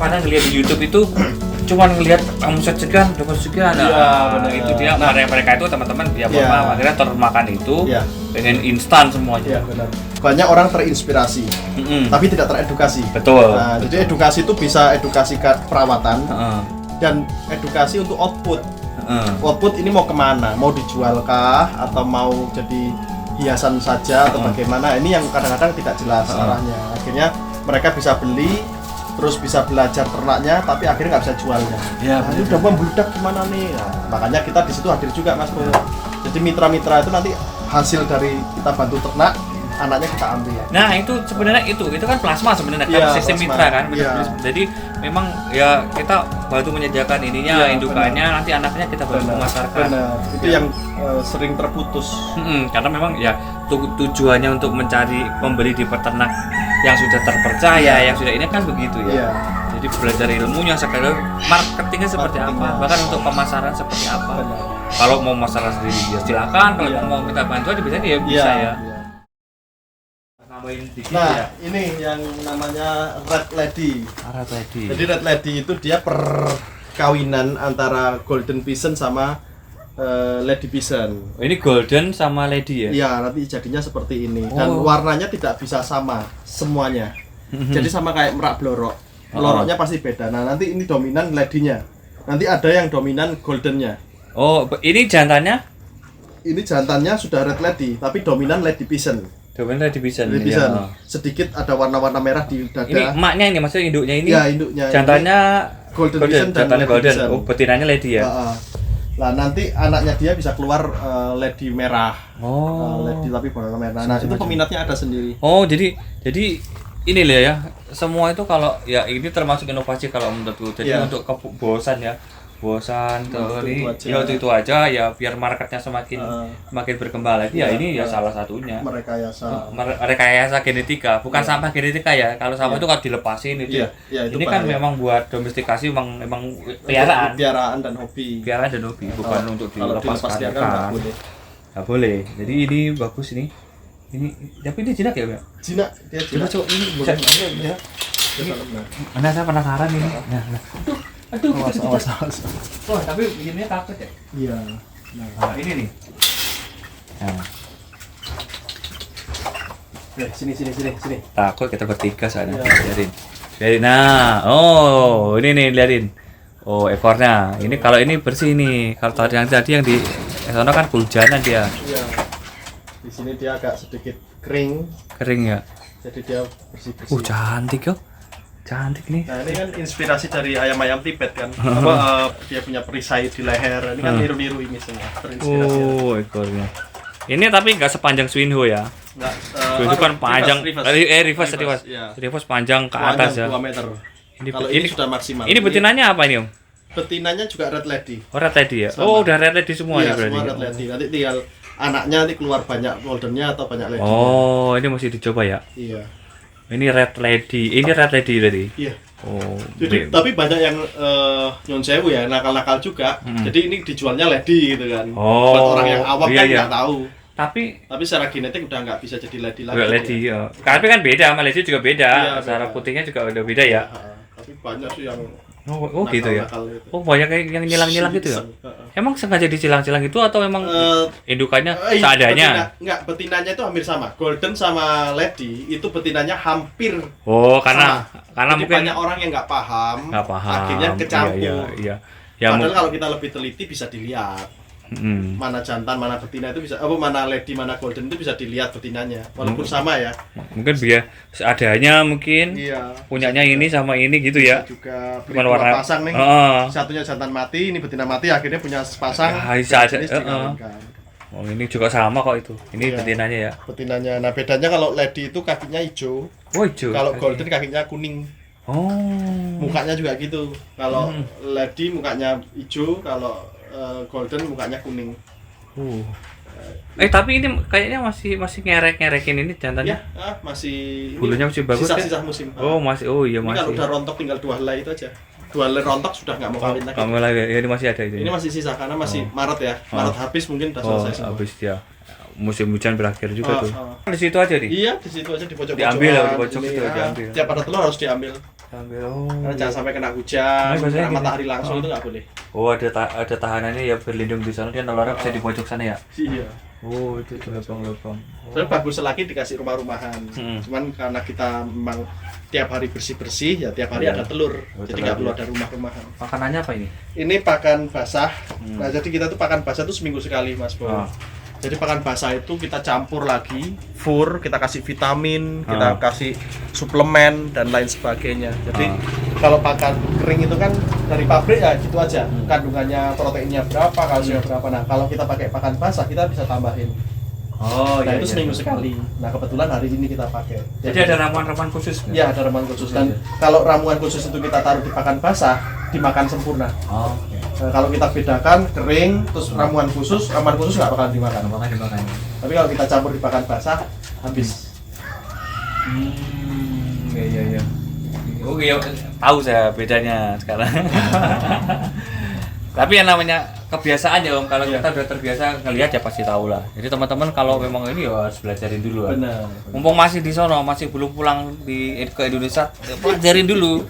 kadang ngeliat di YouTube itu cuman ngelihat omset sekian, dapat sekian. Itu dia. Mereka itu teman-teman dia akhirnya termakan itu, pengen instan semuanya. Benar. Banyak orang terinspirasi, tapi tidak teredukasi. Betul. Nah, jadi edukasi itu bisa edukasi perawatan dan edukasi untuk output. Output ini mau kemana? Mau dijualkah atau mau jadi hiasan saja atau bagaimana? Ini yang kadang-kadang tidak jelas arahnya. Akhirnya mereka bisa beli, terus bisa belajar ternaknya, tapi akhirnya nggak bisa jualnya. Ini udah membludak gimana nih? Nah, makanya kita di situ hadir juga, Mas Bro. Jadi mitra-mitra itu nanti hasil dari kita bantu ternak, anaknya kita ambil. Nah itu sebenarnya itu kan plasma sebenarnya kan sistem plasma. Mitra kan. Jadi memang ya kita bantu menyediakan ininya, indukannya, nanti anaknya kita bantu memasarkan. Itu yang sering terputus. Karena memang ya tujuannya untuk mencari pembeli di peternak yang sudah terpercaya, yang sudah ini kan begitu ya. Jadi belajar ilmunya, sekarang marketingnya seperti apa, bahkan untuk pemasaran seperti apa. Kalau mau masalah sendiri ya silakan, kalau mau minta bantuan biasanya ya bisa ya. Nah, ini yang namanya Red Lady. Jadi Red Lady itu dia perkawinan antara Golden Pigeon sama Lady Pigeon. Ini Golden sama Lady ya? Iya, nanti jadinya seperti ini. Dan warnanya tidak bisa sama semuanya. Jadi sama kayak merak blorok. Bloroknya pasti beda. Nah, nanti ini dominan Lady-nya. Nanti ada yang dominan Golden-nya. Oh, ini jantannya? Ini jantannya sudah Red Lady, tapi dominan Lady Pigeon. Dominan Lady Pigeon. Ya. Sedikit ada warna-warna merah di dada. Ini emaknya ini, maksudnya induknya ini? Ya, induknya. Jantannya Golden Pigeon dan jantannya Golden. Pigeon. Oh, betinanya Lady ya? Nah, nanti anaknya dia bisa keluar Lady merah. Lady tapi warna merah. Nah, itu peminatnya ada sendiri. Oh, jadi ini lah ya. Semua itu kalau ya ini termasuk inovasi kalau menurutku. Jadi untuk bosan itu aja ya, biar marketnya semakin berkembang lagi ya. Ini ya salah satunya rekayasa genetika, bukan sampah genetika ya. Kalau sampah itu kalau dilepasin itu ini kan memang buat domestikasi, memang piaraan dan hobi, bukan untuk dilepaskan. Nggak boleh. Jadi ini bagus ini tapi ini jinak ya, Mbak? Jinak, dia jinak. Coba ini bisa ya. Mana saya penasaran ini. Aduh, awas. Oh, tapi begini takut ya? Iya. Nah, ini nih. Nah. Sini. Takut kita bertiga sana. Biarin. Nah, oh, ini nih liatin. Oh, ekornya. Ini kalau ini bersih nih. Kalau tadi yang di sana kan kehujanan dia. Iya. Di sini dia agak sedikit kering ya. Jadi dia bersih. Cantik yo. Cantik nih. Nah, ini kan inspirasi dari ayam Tibet kan. Dia punya perisai di leher. Ini kan niru-niru ini semua. Terinspirasi. Oh, ekornya. Ini tapi nggak sepanjang Swinho ya. Enggak. Swinho kan panjang. Reverse panjang ke atas ya. 2 meter. Kalau ini sudah maksimal. Ini betinanya apa ini, Om? Betinanya juga Red Lady. Oh, Red Lady ya. Sama. Oh, udah Red Lady semua ya berarti. Semua Red Lady. Nanti tinggal anaknya nanti keluar banyak Goldennya atau banyak Lady. Oh, ini mesti dicoba ya. Iya. Ini Red Lady. Ini Red Lady tadi. Iya. Oh. Jadi tapi banyak yang nyon sewu ya, nakal-nakal juga. Jadi ini dijualnya Lady gitu kan. Buat orang yang awam kan nggak tahu. Tapi secara genetik udah nggak bisa jadi Lady lagi. Lady ya. Tapi kan beda sama Lady juga beda. Cara putihnya juga udah beda ya. Tapi banyak sih yang gitu ya. Oh, banyak yang nyilang-nyilang gitu ya. Emang sengaja dicilang-cilang itu atau memang indukannya seadanya? Enggak, betinanya itu hampir sama. Golden sama Lady itu betinanya hampir karena jadi mungkin banyak orang yang nggak paham. Akhirnya kecampur. Iya. Padahal kalau kita lebih teliti bisa dilihat. Mana jantan, mana betina itu bisa, mana Lady, mana Golden itu bisa dilihat betinanya, walaupun sama ya. Mungkin biar seadanya mungkin. Punyanya ini sama ini gitu ya. Juga cuma warna pasang nih. Satunya jantan mati, ini betina mati, akhirnya punya sepasang. Oh, ini juga sama kok itu. Ini betinanya ya. Betinanya. Nah, bedanya kalau Lady itu kakinya hijau. Oh, hijau. Kalau Golden kakinya kuning. Oh. Mukanya juga gitu. Kalau Lady mukanya hijau, kalau Golden mukanya kuning. Tapi ini kayaknya masih ngerek-ngerekin ini jantannya. Ya, masih. Bulunya masih bagus. Sisa musim. Masih. Oh iya, masih. Kalau udah rontok tinggal 2 helai itu aja. 2 helai rontok sudah nggak mau kawin lagi. Kamu lagi. Ya, ini masih ada itu. Ini masih sisa karena masih Maret ya. Maret habis mungkin udah selesai semua. Habis ya. Musim hujan berakhir juga tuh. Di situ aja nih. Iya, di situ aja di pojok-pojok. Diambil ya, di pojok itu diambil. Tiap ada telur harus diambil. Karena jangan sampai kena hujan, kena matahari langsung itu nggak boleh. Oh, ada tahanannya ya berlindung di sana, dia telurnya bisa di pojok sana ya. Iya. Oh, itu lubang-lubang. Tapi bagus lagi dikasih rumah-rumahan. Cuman karena kita memang tiap hari bersih-bersih, ya tiap hari ada telur. Jadi nggak perlu ada rumah-rumahan. Makanannya apa ini? Ini pakan basah. Nah, jadi kita tuh pakan basah tuh seminggu sekali, Mas Bo. Jadi pakan basah itu kita campur lagi, fur, kita kasih vitamin, kita kasih suplemen dan lain sebagainya. Jadi kalau pakan kering itu kan dari pabrik ya gitu aja, kandungannya proteinnya berapa, kalsiumnya berapa. Nah kalau kita pakai pakan basah kita bisa tambahin. Oh, nah itu seminggu sekali. Nah kebetulan hari ini kita pakai. Jadi ada ramuan-ramuan khusus? Iya ada ramuan khusus dan kalau ramuan khusus itu kita taruh di pakan basah, dimakan sempurna. Oh. Nah, kalau kita bedakan kering terus ramuan khusus nggak bakal dimakan. Tapi kalau kita campur di pakan basah habis. Iya. Oh iya, tahu saya bedanya sekarang. Tapi yang namanya kebiasaan ya Om, kalau kita udah terbiasa ngelihat ya pasti tahu lah. Jadi teman-teman kalau memang ini ya harus belajarin dulu. Benar. Mumpung masih di sono, masih belum pulang ke Indonesia, pelajarin dulu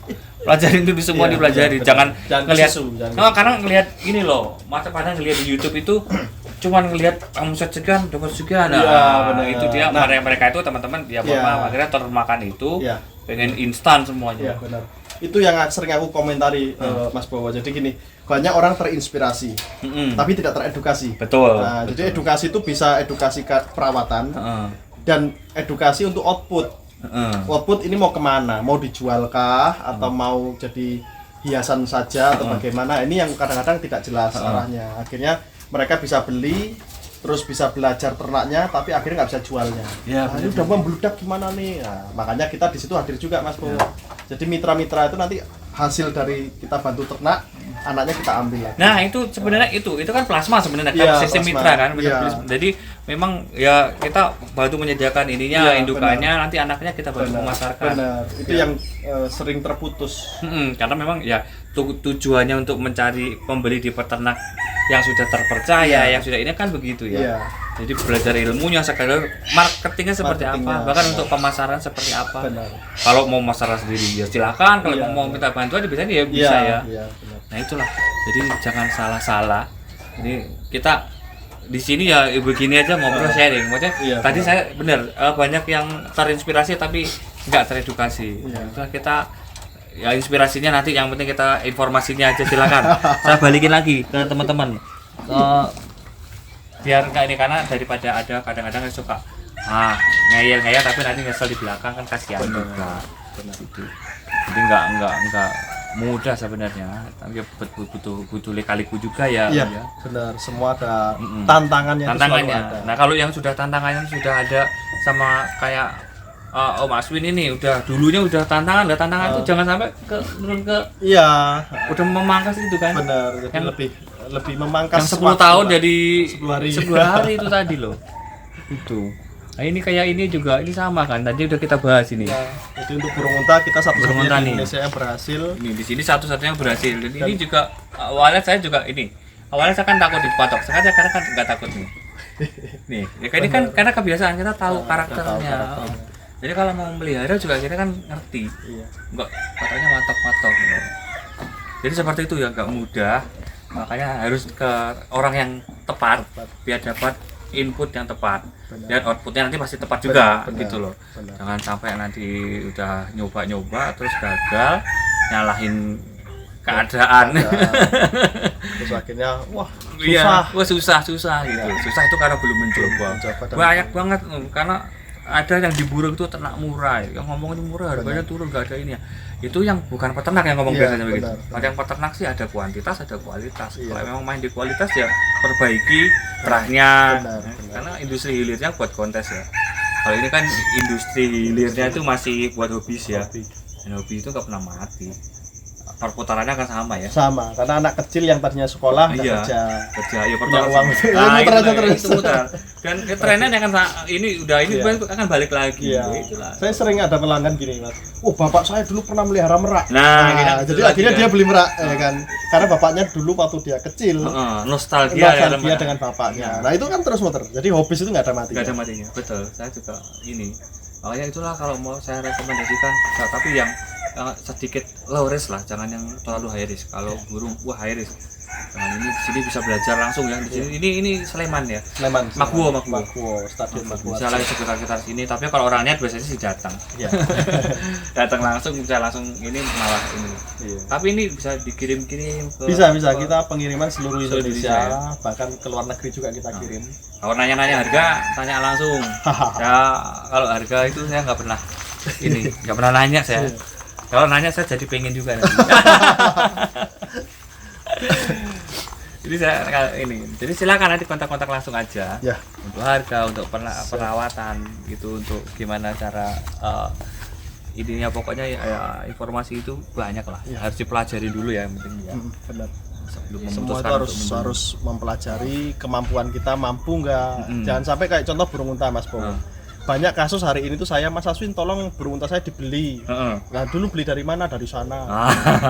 semua dipelajari. Jangan ngelihat. Karena ngelihat ini loh, masa kadang ngelihat di YouTube itu cuman ngelihat omset sekian dapat sekian. Nah, itu dia mereka itu teman-teman dia akhirnya termakan itu, pengen instan semuanya. Iya, benar. Itu yang sering aku komentari Mas Bowo. Jadi gini, banyak orang terinspirasi tapi tidak teredukasi. Betul. Nah, jadi edukasi itu bisa edukasi perawatan dan edukasi untuk output. Output ini mau kemana? Mau dijualkah atau mau jadi hiasan saja atau bagaimana? Ini yang kadang-kadang tidak jelas arahnya. Akhirnya mereka bisa beli terus bisa belajar ternaknya tapi akhirnya nggak bisa jualnya. Ini udah membludak gimana nih? Nah, makanya kita di situ hadir juga Mas Bowo. Jadi mitra-mitra itu nanti hasil dari kita bantu ternak, anaknya kita ambil lagi. Nah itu sebenarnya itu kan plasma sebenarnya kan sistem mitra kan. Jadi memang ya kita bantu menyediakan ininya, indukannya, nanti anaknya kita bantu memasarkan. Benar. Itu yang sering terputus. Karena memang ya tujuannya untuk mencari pembeli di peternak yang sudah terpercaya, yang sudah ini kan begitu ya. Jadi belajar ilmunya, sekalian marketingnya seperti apa, bahkan untuk pemasaran seperti apa. Kalau mau masalah sendiri ya silakan, kalau mau minta bantuan biasanya ya bisa ya. Nah itulah, jadi jangan salah-salah. Ini kita di sini ya begini aja ngobrol sharing. Maksudnya tadi saya benar banyak yang terinspirasi tapi nggak teredukasi. Itulah kita ya inspirasinya nanti, yang penting kita informasinya aja silakan. Saya balikin lagi ke teman-teman. Biar nggak ini, karena daripada ada kadang-kadang yang suka ngeyel tapi nanti nyesel di belakang kan kasihan juga. Gitu. Jadi nggak mudah sebenarnya, tapi butuh lika-liku juga ya. Iya, benar. Semua ada tantangannya. Ada. Nah kalau yang sudah tantangannya sudah ada sama kayak Om Aswin ini dulunya udah tantangan itu jangan sampai turun ke udah memangkas itu kan. Benar. Jadi yang lebih memangkas yang 10 tahun jadi 10 hari itu tadi loh. Itu. Nah ini kayak ini juga, ini sama kan, tadi udah kita bahas ini. Jadi untuk burung unta kita satu-satunya di Indonesia yang berhasil. Ini di sini satu-satunya yang berhasil. Dan ini juga awalnya saya kan takut dipatok. Sekarang karena kan nggak takut nih. Nih, ya ini kan karena kebiasaan kita tahu karakternya. Jadi kalau mau melihara juga kita kan ngerti. Enggak katanya matok-matok. Jadi seperti itu ya, nggak mudah. Makanya harus ke orang yang tepat biar dapat input yang tepat. Dan outputnya nanti pasti tepat juga, gitu loh. Jangan sampai nanti udah nyoba-nyoba terus gagal, nyalahin keadaan. Terus akhirnya susah gitu. Susah itu karena belum mencoba. Banyak banget karena ada yang diburu itu ternak murah, yang ngomongin murah harganya turun, nggak ada ini ya. Itu yang bukan peternak yang ngomong biasanya begitu. Ada yang peternak sih ada kuantitas, ada kualitas. Kalau memang main di kualitas ya perbaiki terahnya. Karena industri hilirnya buat kontes ya. Kalau ini kan industri hilirnya itu masih buat hobis ya. Dan hobi itu nggak pernah mati. Perputarannya kan sama ya. Sama, karena anak kecil yang tadinya sekolah kerja ya punya uang. Terus. Dan trennya akan ini akan balik lagi. Saya sering ada pelanggan gini, Mas. Oh, bapak saya dulu pernah melihara merak. Jadi akhirnya dia beli merak ya kan. Karena bapaknya dulu waktu dia kecil nostalgia dengan bapaknya. Nah, itu kan terus muter. Jadi hobi itu nggak ada matinya. Nggak ada matinya. Betul. Saya juga ini. Makanya itulah kalau mau saya rekomendasikan, tapi yang sedikit low risk lah, jangan yang terlalu high risk. Kalau burung high risk. Nah, ini di sini bisa belajar langsung ya. Di sini ini Sleman ya. Sleman. Makwo, Stadion Makwo. Bisa lagi sekitar sini, tapi kalau orang niat biasanya sih datang. Iya. Datang langsung bisa langsung ini malah ini. Iya. Tapi ini bisa dikirim-kirim ke Bisa kita pengiriman seluruh Indonesia, ya. bahkan ke luar negeri juga kita kirim. Kalau nanya-nanya harga, tanya langsung. Ya, kalau harga itu saya nggak pernah nggak pernah nanya saya. Kalau nanya saya jadi pengen juga nanti. Jadi silakan nanti kontak-kontak langsung aja ya. Untuk harga, untuk perawatan gitu, untuk gimana cara ininya, pokoknya ya informasi itu banyak lah ya. Harus dipelajari dulu ya, yang penting ya. Benar. Semua itu harus mempelajari kemampuan kita, mampu nggak. Jangan sampai kayak contoh burung unta Mas Bowo. Banyak kasus hari ini tuh saya, Mas Aswin tolong burung unta saya dibeli. Nah dulu beli dari mana? Dari sana.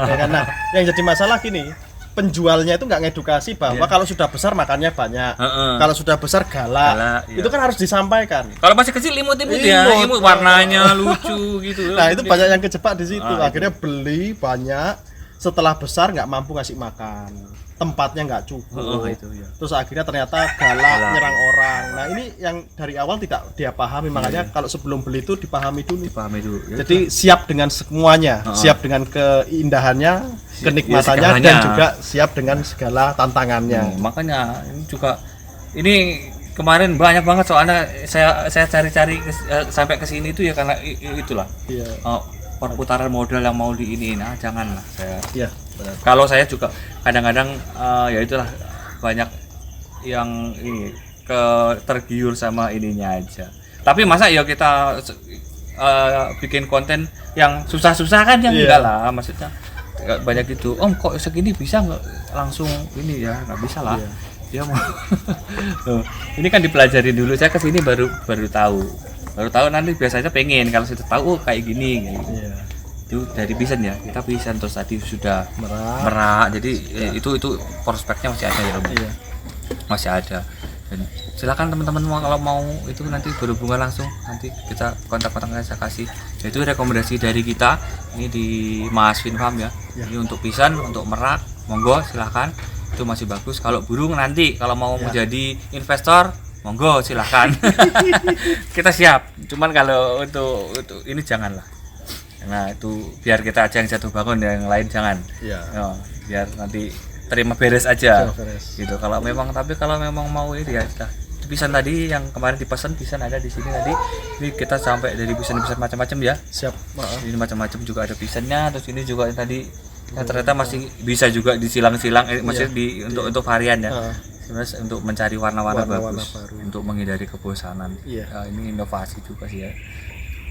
Ya kan? Nah yang jadi masalah gini, penjualnya itu nggak ngedukasi bahwa kalau sudah besar makannya banyak, kalau sudah besar galak, itu kan harus disampaikan. Kalau masih kecil imut-imut ya, imut warnanya lucu gitu. Nah itu banyak yang kejebak di situ. Akhirnya beli banyak, setelah besar nggak mampu ngasih makan, tempatnya nggak cukup. Terus akhirnya ternyata galak, nyerang orang. Nah ini yang dari awal tidak dia pahami, makanya kalau sebelum beli itu dipahami dulu. Jadi siap dengan semuanya, siap dengan keindahannya, kenikmatannya, dan juga siap dengan segala tantangannya. Makanya ini juga kemarin banyak banget soalnya saya cari-cari sampai ke sini itu ya karena itulah. Perputaran modal yang mau diiniin, janganlah saya. Iya, benar. Kalau saya juga kadang-kadang ya itulah banyak yang tergiur sama ininya aja. Tapi masa ya kita bikin konten yang susah-susah kan yang enggak lah, maksudnya banyak gitu. Om kok segini bisa nggak langsung ini ya, nggak bisa lah. Dia mau ini kan dipelajari dulu. Saya kesini baru tahu nanti biasanya pengen kalau sudah tahu kayak gini gitu. Itu dari pisan ya, kita pisan terus tadi sudah merak jadi itu prospeknya masih ada ya Om. Masih ada. Dan silakan teman-teman kalau mau itu nanti berhubungan langsung, nanti kita kontak-kontaknya saya kasih. Itu rekomendasi dari kita ini di Mas Finfarm ya. Ini untuk pisan, untuk merak, monggo silakan. Itu masih bagus. Kalau burung nanti kalau mau menjadi investor, monggo silahkan. Kita siap. Cuman kalau untuk ini janganlah. Nah itu biar kita aja yang jatuh bangun, yang lain jangan. Biar nanti terima beres aja. Gitu. Kalau memang mau ini ya sudah. Pisan tadi yang kemarin dipesan pisan ada di sini tadi. Ini kita sampai dari pisan macam-macam ya. Siap. Ini macam-macam juga ada pisannya. Terus ini juga yang tadi ternyata masih bisa juga disilang-silang, untuk varian ya. Untuk mencari warna-warna bagus baru. Untuk menghindari kebosanan. Ini inovasi juga sih ya.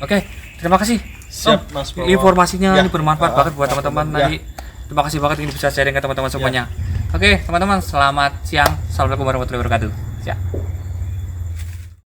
Oke, terima kasih. Siap, Mas Bowo. Informasinya ini bermanfaat banget buat teman-teman tadi. Terima kasih banget ini bisa sharing ke teman-teman semuanya. Oke, teman-teman, selamat siang. Assalamualaikum warahmatullahi wabarakatuh. Siap.